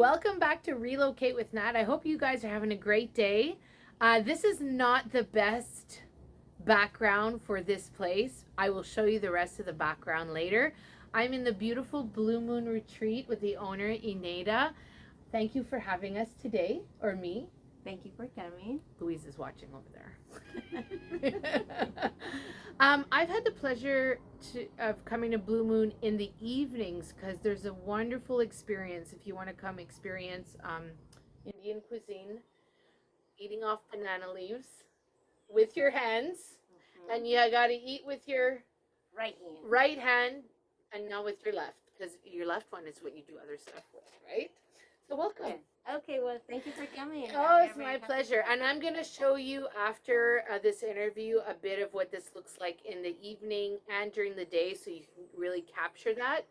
Welcome back to Relocate with Nat. I hope you guys are having a great day. This is not the best background for this place. I will show you the rest of the background later. I'm in the beautiful Blue Moon Retreat with the owner, Eneyda. Thank you for having us today, or me. Thank you for coming. Louise is watching over there. I've had the pleasure of coming to Blue Moon in the evenings because there's a wonderful experience if you want to come experience Indian cuisine, eating off banana leaves with your hands, and you got to eat with your Right hand. hand and not with your left because your left one is what you do other stuff with, right? So welcome. Yeah. Okay, well, thank you for coming. Oh, it's my pleasure. And I'm going to show you after this interview a bit of what this looks like in the evening and during the day so you can really capture that.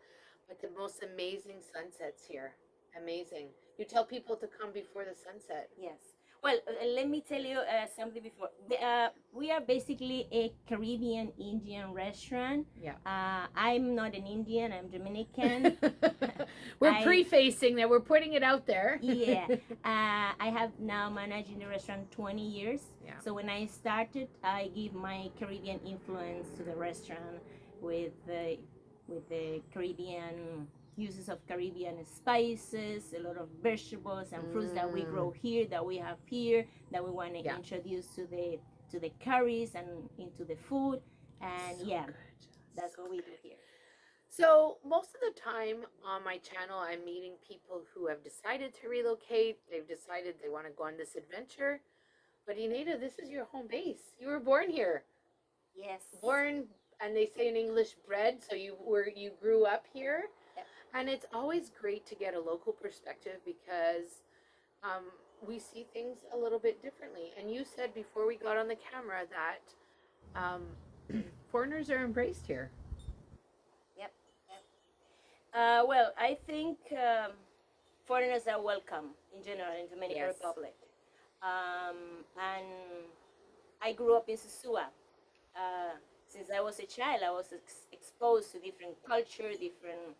But the most amazing sunsets here. Amazing. You tell people to come before the sunset. Yes. Well, let me tell you something before. We are basically a Caribbean Indian restaurant. Yeah. I'm not an Indian, I'm Dominican. We're prefacing that. We're putting it out there. Yeah. I have now managed in the restaurant 20 years. Yeah. So when I started, I give my Caribbean influence to the restaurant with the Caribbean uses of Caribbean spices, a lot of vegetables and fruits that we grow here, that we have here, that we want to introduce to the curries and into the food. And so yeah, that's what we do here. So most of the time on my channel, I'm meeting people who have decided to relocate. They've decided they want to go on this adventure. But Eneyda, this is your home base. You were born here. Yes. Born, and they say in English, bred. So you grew up here. Yep. And it's always great to get a local perspective because we see things a little bit differently. And you said before we got on the camera that foreigners are embraced here. Yep. Well, I think foreigners are welcome in general in Dominican Republic. And I grew up in Sosua. Since I was a child, I was exposed to different culture, different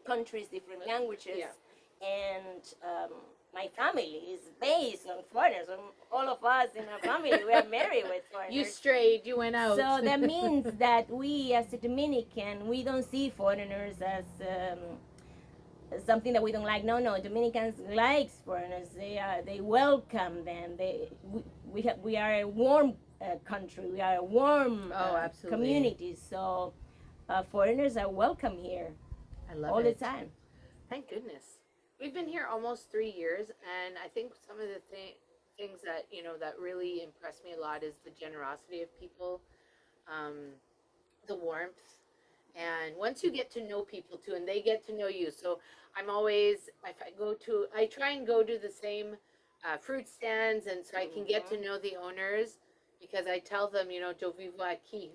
countries, different languages, and my family is based on foreigners. All of us in our family, we are married with foreigners. You strayed, you went out. So that means that we, as a Dominican, we don't see foreigners as something that we don't like. No, Dominicans likes foreigners. They welcome them. We are a warm country. We are a warm community. So foreigners are welcome here. I love all the time. Thank goodness. We've been here almost 3 years, and I think some of the things that that really impressed me a lot is the generosity of people, the warmth, and once you get to know people too, and they get to know you. So I'm always, I try and go to the same fruit stands, and so I can get to know the owners because I tell them, yo vivo aquí.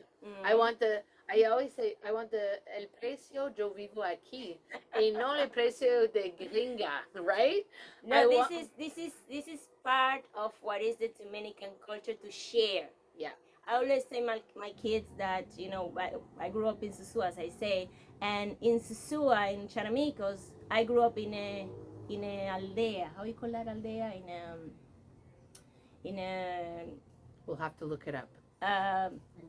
I always say, I want el precio yo vivo aquí, y no el precio de gringa, right? No, this is part of what is the Dominican culture to share. Yeah. I always say my kids that I grew up in Sosua, as I say, and in Sosua, in Charamicos, I grew up in a aldea. How you call that aldea? In a We'll have to look it up.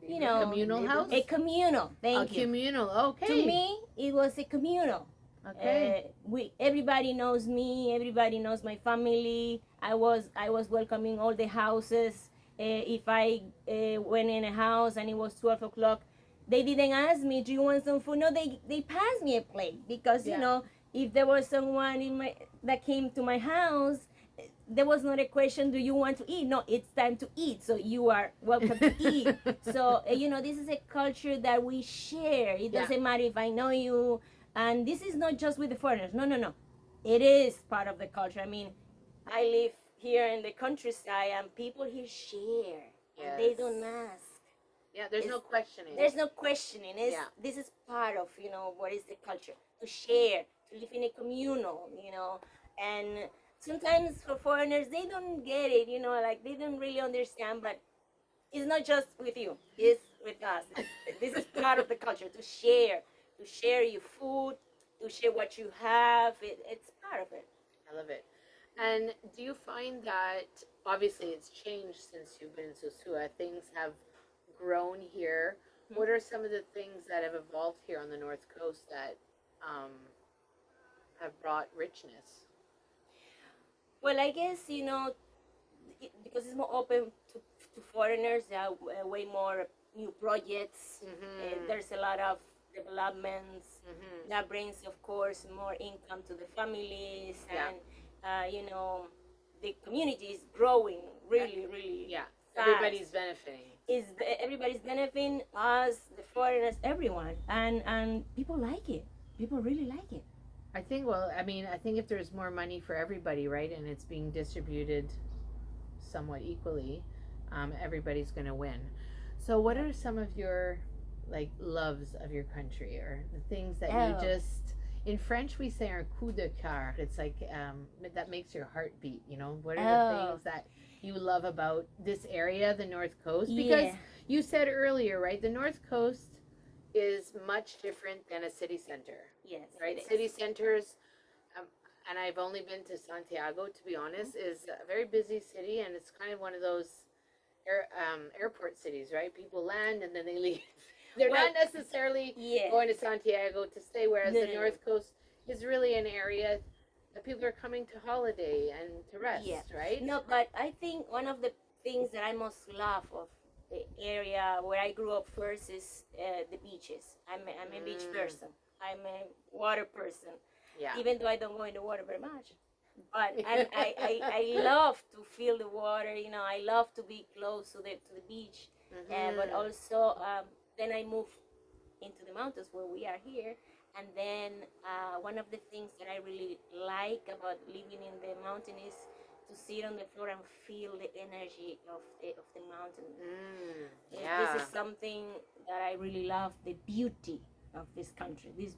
Communal house? A communal, thank you. A communal, okay. To me, it was a communal. Okay. Everybody knows me, everybody knows my family. I was welcoming all the houses. If I went in a house and it was 12 o'clock, they didn't ask me, do you want some food? No, they passed me a plate because, if there was someone that came to my house, there was not a question, do you want to eat? No, it's time to eat. So you are welcome to eat. So, this is a culture that we share. It doesn't matter if I know you. And this is not just with the foreigners. No. It is part of the culture. I mean, I live here in the countryside and people here share. Yes. And they don't ask. Yeah, there's no questioning. There's no questioning. This is part of, what is the culture. To share, to live in a communal, and sometimes for foreigners, they don't get it, they don't really understand, but it's not just with you, it's with us. This is part of the culture, to share your food, to share what you have. It's part of it. I love it. And do you find that obviously it's changed since you've been in Sosua? Things have grown here. Mhm. What are some of the things that have evolved here on the North Coast that um, have brought richness? Well, I guess because it's more open to foreigners. There are way more new projects. Mm-hmm. There's a lot of developments Mm-hmm. that brings, of course, more income to the families, Yeah. and the community is growing really, really Yeah. fast. Everybody's benefiting. Everybody's benefiting, us, the foreigners, everyone, and people like it. People really like it. I think, well, I mean, I think if there's more money for everybody, right, and it's being distributed somewhat equally, everybody's going to win. So, what are some of your like loves of your country, or the things that you Oh, just in French we say un coup de cœur? It's like that makes your heart beat. You know, what are the oh, things that you love about this area, the North Coast? Because yeah, you said earlier, right, the North Coast is much different than a city center, yes, right? it City is. centers, um, and I've only been to Santiago, to be honest, is a very busy city, and it's kind of one of those airport cities, right? People land and then they leave. They're Well, not necessarily yeah, going to Santiago to stay, whereas no, the no, no, North Coast is really an area that people are coming to holiday and to yeah, rest, right? no, but I think one of the things that I most love of the area where I grew up first is the beaches. I'm a beach Mm, person. I'm a water person, yeah. even though I don't go in the water very much. But I love to feel the water. I love to be close to the beach. But Mm-hmm. also, then I moved into the mountains where we are here. And then one of the things that I really like about living in the mountain is to sit on the floor and feel the energy of the mountain. This Yeah. is something that I really love, the beauty of this country. This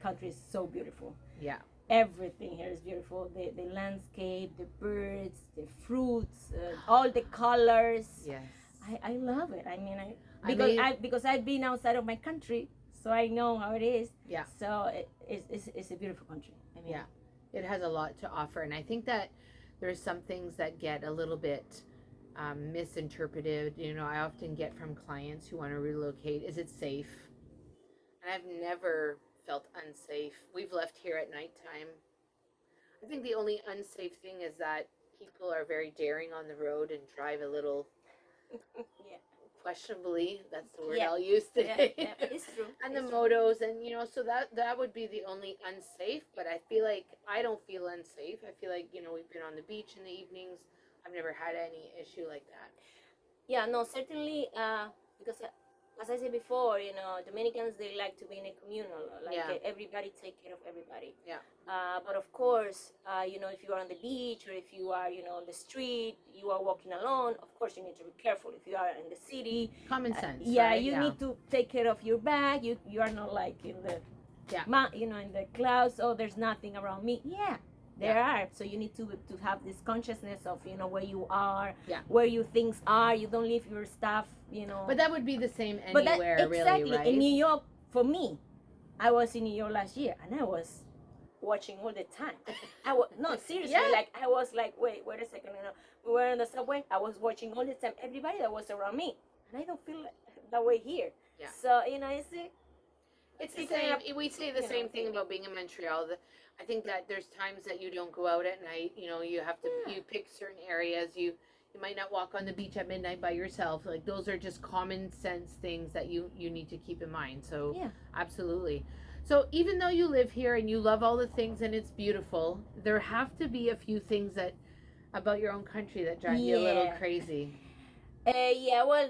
country is so beautiful. Yeah. Everything here is beautiful. The landscape, the birds, the fruits, all the colors. Yes. I love it. I mean, I mean, because I've been outside of my country, so I know how it is. yeah. So it's a beautiful country. I mean, Yeah. It has a lot to offer, and I think that there's some things that get a little bit misinterpreted. You know, I often get from clients who want to relocate, is it safe? And I've never felt unsafe. We've left here at nighttime. I think the only unsafe thing is that people are very daring on the road and drive a little yeah, questionably. That's the word yeah, I'll use yeah, today. yeah. It's true. And the It's true. motos, and so that would be the only unsafe. But I feel like I don't feel unsafe. I feel like we've been on the beach in the evenings. I've never had any issue like that. Yeah, no, certainly, because as I said before, Dominicans, they like to be in a communal, like Yeah. everybody take care of everybody. Yeah. But of course, if you are on the beach or if you are, on the street, you are walking alone. Of course, you need to be careful. If you are in the city, Common sense. yeah, right? you need to take care of your bag. You are not like in the, Yeah. in the clouds. Oh, there's nothing around me. Yeah. There are, so you need to have this consciousness of where you are, Yeah. where your things are. You don't leave your stuff, But that would be the same But anywhere, exactly, really, right? in New York, for me, I was in New York last year, and I was watching all the time. I was no seriously, Yeah. like I was like, wait a second, we were in the subway. I was watching all the time everybody that was around me, and I don't feel that way here. Yeah. So It's the same. We say the same thing about being in Montreal. I think that there's times that you don't go out at night. You have to. Yeah. You pick certain areas. You might not walk on the beach at midnight by yourself. Like those are just common sense things that you need to keep in mind. So Yeah. absolutely. So even though you live here and you love all the things and it's beautiful, there have to be a few things that about your own country that drive you a little Yeah. crazy. Yeah. Well,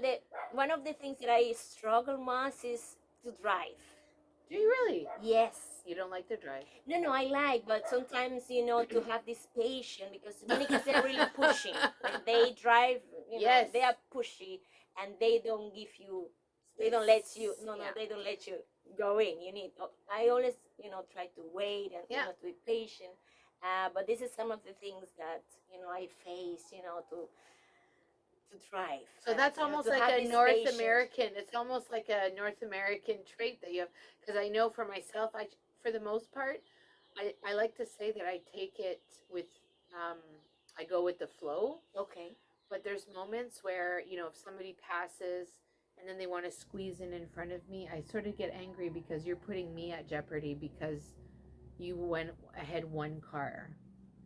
one of the things that I struggle most is to drive. Do you really? Yes. You don't like to drive? No, I like, but sometimes to have this patience because Dominicans they're really pushing. When they drive, Yes. they are pushy and they don't give you, they don't let you. No, Yeah. they don't let you go in. I always try to wait and Yeah. to be patient. But this is some of the things that I face. To drive. So that's almost to like have a this North patience. American. It's almost like a North American trait that you have. Because I know for myself, for the most part, I like to say that I take it with, I go with the flow, Okay. but there's moments where, if somebody passes and then they want to squeeze in front of me, I sort of get angry because you're putting me at jeopardy because you went ahead one car.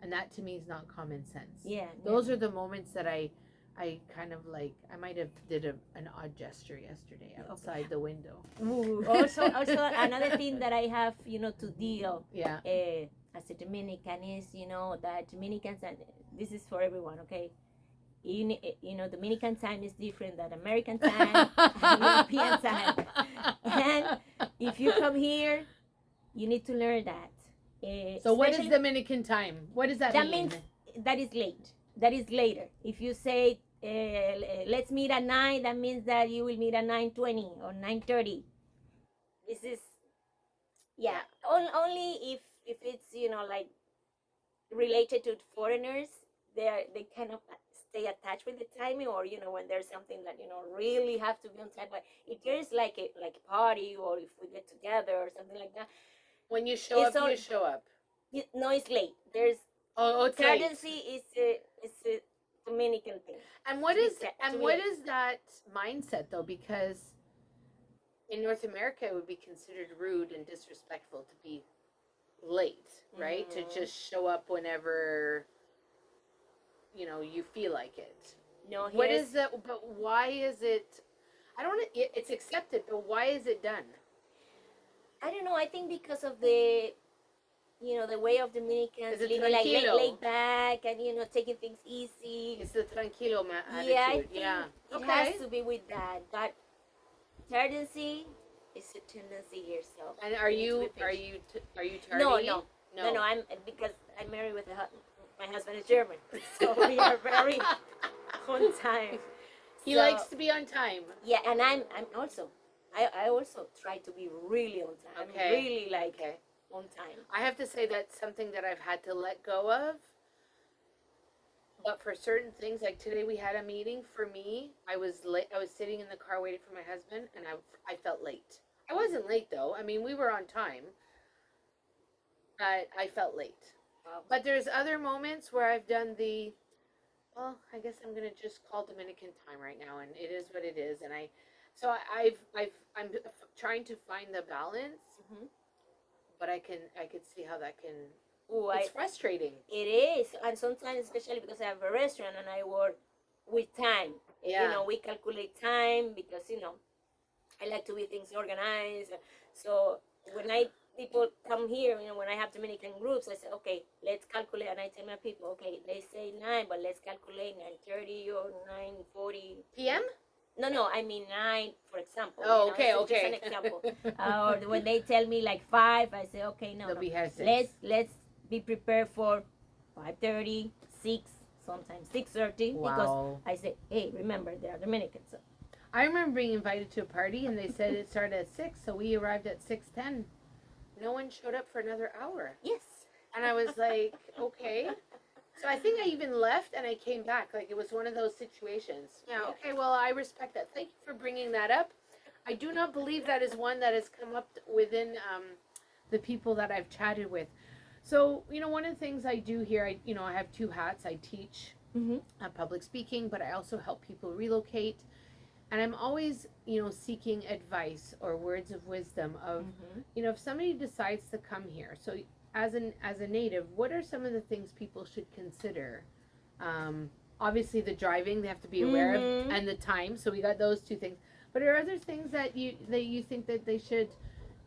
And that to me is not common sense. Yeah. Those are the moments that I kind of like, I might have did an odd gesture yesterday outside the window. Ooh, also another thing that I have, to deal Yeah. as a Dominican is, that Dominicans, and this is for everyone, okay? Dominican time is different than American time, and European time. And if you come here, you need to learn that. So what is Dominican time? What does that mean? That means that is late. That is later. If you say, let's meet at 9, that means that you will meet at 9:20 or 9:30. This is, yeah. Only if it's, like related to foreigners, they cannot stay attached with the timing, or when there's something that really have to be on time. But if there's like a party, or if we get together or something like that, when you show up, you show up. No, it's late. There's it's courtesy is a Dominican thing. And what is that mindset though? Because in North America, it would be considered rude and disrespectful to be late, right? Mm-hmm. To just show up whenever you feel like it. No, what is that? But why is it? I don't. It's accepted, but why is it done? I don't know. I think because of the way of Dominicans living like laid back and taking things easy. It's the tranquilo attitude. Yeah, I think it has to be with that. But tendency is a tendency here. So. And are you tardy? No. I'm because I'm married with my husband is German, so we are very on time. He likes to be on time. Yeah, and I'm also. I also try to be really on time. Okay. I'm really on time. I have to say that's something that I've had to let go of. But for certain things, like today we had a meeting. For me, I was late. I was sitting in the car waiting for my husband, and I felt late. I wasn't late though. I mean, we were on time. But I felt late. Wow. But there's other moments where I've done I guess I'm gonna just call Dominican time right now, and it is what it is. And I'm trying to find the balance, but I could see how that can. It's frustrating. It is, and sometimes, especially because I have a restaurant and I work with time. Yeah. We calculate time because I like to be things organized. So when people come here, when I have Dominican groups, I say, okay, let's calculate, and I tell my people, okay, they say 9, but let's calculate 9:30 or 9:40 p.m. No, I mean 9, for example. Oh, okay. Just an example. Or when they tell me like 5, I say, okay, no. Let's be prepared for 5:30, 6, sometimes 6:30. Wow. Because I say, hey, remember, they are Dominicans. So. I remember being invited to a party, and they said it started at 6, so we arrived at 6:10. No one showed up for another hour. Yes. And I was like, okay. So I think I even left and I came back. Like it was one of those situations. Yeah, okay, well, I respect that. Thank you for bringing that up. I do not believe that is one that has come up within the people that I've chatted with. So, one of the things I do here, I have 2 hats. I teach public speaking, but I also help people relocate. And I'm always, seeking advice or words of wisdom of, if somebody decides to come here. So as a native, what are some of the things people should consider? Obviously the driving, they have to be aware of, and the time. So we got those 2 things. But are other things that you think that they should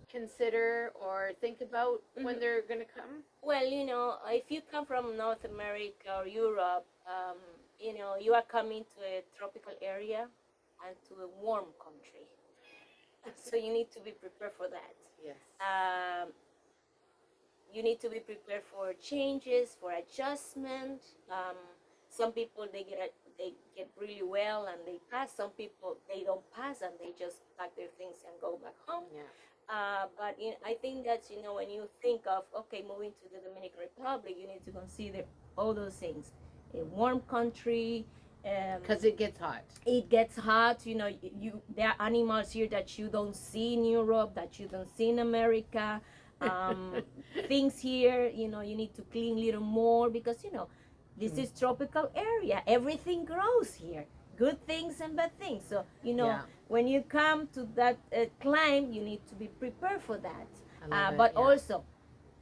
consider or think about when they're going to come? Well, if you come from North America or Europe, you are coming to a tropical area and to a warm country. So you need to be prepared for that. Yes. You need to be prepared for changes, for adjustment. Some people they get really well and they pass. Some people they don't pass and they just pack their things and go back home. Yeah. But I think that when you think of moving to the Dominican Republic, you need to consider all those things. A warm country. Because it gets hot. It gets hot. There are animals here that you don't see in Europe, that you don't see in America. Um, things here, you know, you need to clean a little more because, you know, this is tropical area. Everything grows here, good things and bad things. So, you know, Yeah. when you come to that climb, you need to be prepared for that. I love it, But yeah. also,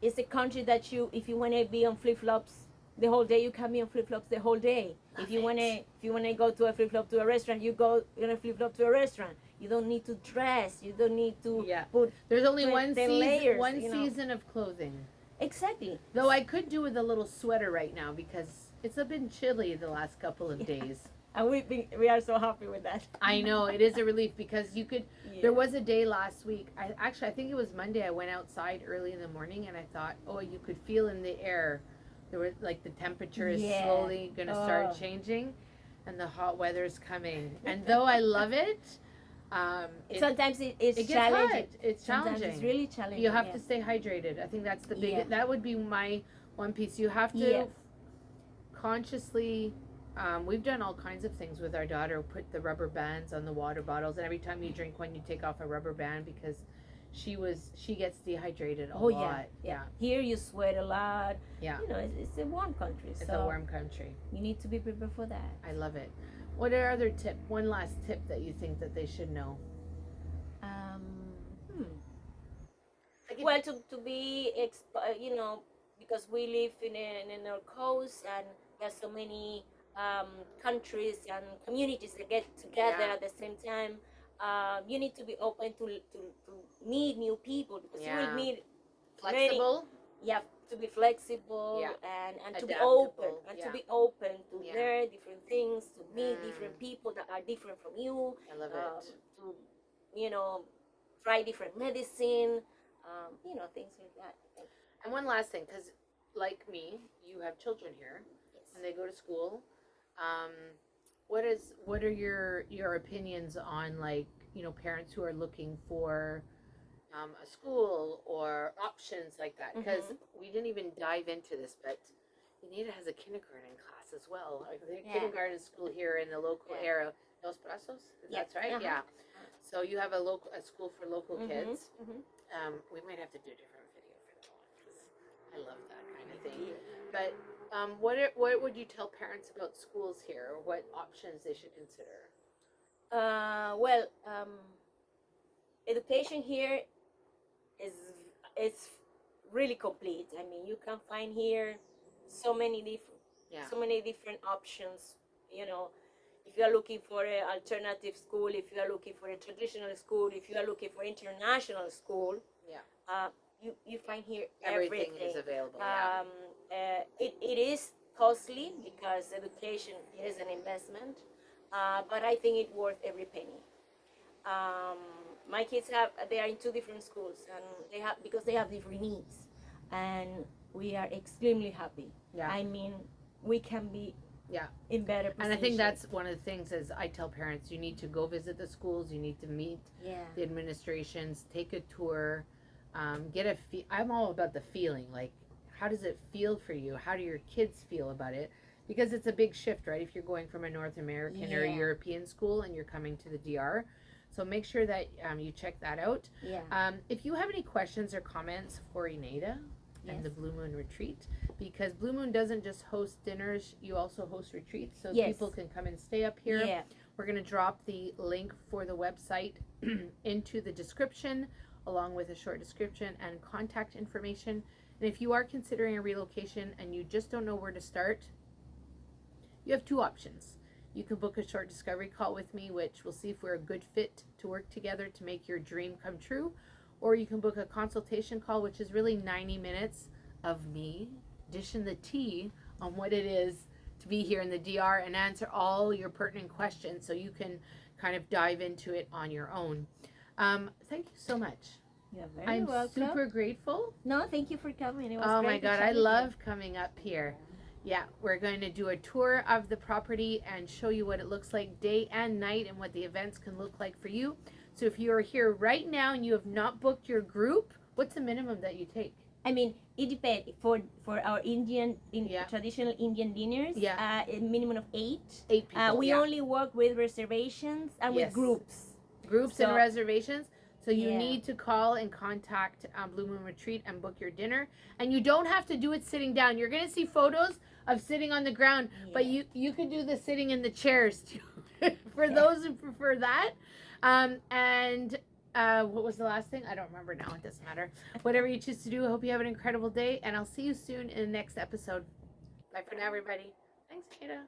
it's a country that you, if you want to be on flip-flops the whole day, you can be on flip-flops the whole day. Love If you it. want to go to a flip-flop to a restaurant, you go in a flip-flop to a restaurant. You don't need to dress. You don't need to Yeah. put There's only 10 one season, layers, one you know. season of clothing. Exactly. Though I could do with a little sweater right now because it's been chilly the last couple of days. And we are so happy with that. I know it is a relief because you could. Yeah. There was a day last week. I think it was Monday. I went outside early in the morning and I thought, oh, you could feel in the air, there was like the temperature is Yeah. slowly going to start changing, and the hot weather's coming. And though I love it, sometimes it's it gets challenging. hot. It's Sometimes challenging. it's really challenging. You have yeah. to stay hydrated. I think that's the big. Yeah. That would be my one piece. You have to Yeah. consciously. We've done all kinds of things with our daughter. Put the rubber bands on the water bottles, and every time you drink one, you take off a rubber band because she gets dehydrated a Oh lot. yeah. Here you sweat a lot. Yeah. You know, it's a warm country. It's so a warm country. you need to be prepared for that. I love it. What are other tip? One last tip that you think that they should know? Um, Like if- Well, to be you know, because we live in our coast and there's so many countries and communities that get together Yeah. at the same time. You need to be open to meet new people because you Yeah. will meet flexible. you have to be flexible Yeah. and to be Adaptable, open and yeah. to be open to Yeah. learn different things, to meet Mm. different people that are different from you, I love it. to you know, try different medicine, you know, things like that. And one last thing, because like me, you have children here, Yes. and they go to school. What are your opinions on, like, you know, parents who are looking for a school or options like that? Because we didn't even dive into this, but Eneyda has a kindergarten class as well. Like, the Yeah. kindergarten school here in the local Yeah. area, Los Brazos. Yeah. That's right. Uh-huh. Yeah. So you have a school for local kids. Mhm. We might have to do a different video for that one because I love that kind of thing. But what would you tell parents about schools here, or what options they should consider? Well, education here is really complete. I mean, you can find here so many different options. You know, if you are looking for an alternative school, if you are looking for a traditional school, if you are looking for international school, Yeah. You find here Everything is available. Yeah. It is costly because education is an investment, but I think it's worth every penny. My kids they are in two different schools, and because they have different needs, and we are extremely happy. Yeah. I mean, we can be Yeah. in better position. And I think that's one of the things is I tell parents, you need to go visit the schools, you need to meet yeah. the administrations, take a tour, get a I'm all about the feeling, like, how does it feel for you? How do your kids feel about it? Because it's a big shift, right? If you're going from a North American or a Yeah. European school and you're coming to the DR. So make sure that you check that out. Yeah. If you have any questions or comments for Eneyda and Yes. the Blue Moon Retreat, because Blue Moon doesn't just host dinners, you also host retreats, so Yes. people can come and stay up here. Yeah. We're going to drop the link for the website into the description, along with a short description and contact information. And if you are considering a relocation and you just don't know where to start, you have two options. You can book a short discovery call with me, which will see if we're a good fit to work together to make your dream come true. Or you can book a consultation call, which is really 90 minutes of me dishing the tea on what it is to be here in the DR and answer all your pertinent questions so you can kind of dive into it on your own. Thank you so much. You're very I'm welcome. super grateful. No, thank you for coming. It was Oh great my to God, chat I with you. love coming up here. Yeah, we're going to do a tour of the property and show you what it looks like day and night and what the events can look like for you. So if you are here right now and you have not booked your group, what's the minimum that you take? I mean, it depends. For our Yeah. traditional Indian dinners, Yeah. a minimum of 8. 8 people. We yeah. only work with reservations and Yes. with groups. Groups and so- reservations. So you Yeah. need to call and contact Blue Moon Retreat and book your dinner. And you don't have to do it sitting down. You're going to see photos of sitting on the ground, but you could do the sitting in the chairs too, for those who prefer that. And what was the last thing? I don't remember now. It doesn't matter. Whatever you choose to do, I hope you have an incredible day, and I'll see you soon in the next episode. Bye for now, everybody. Thanks, Eneyda.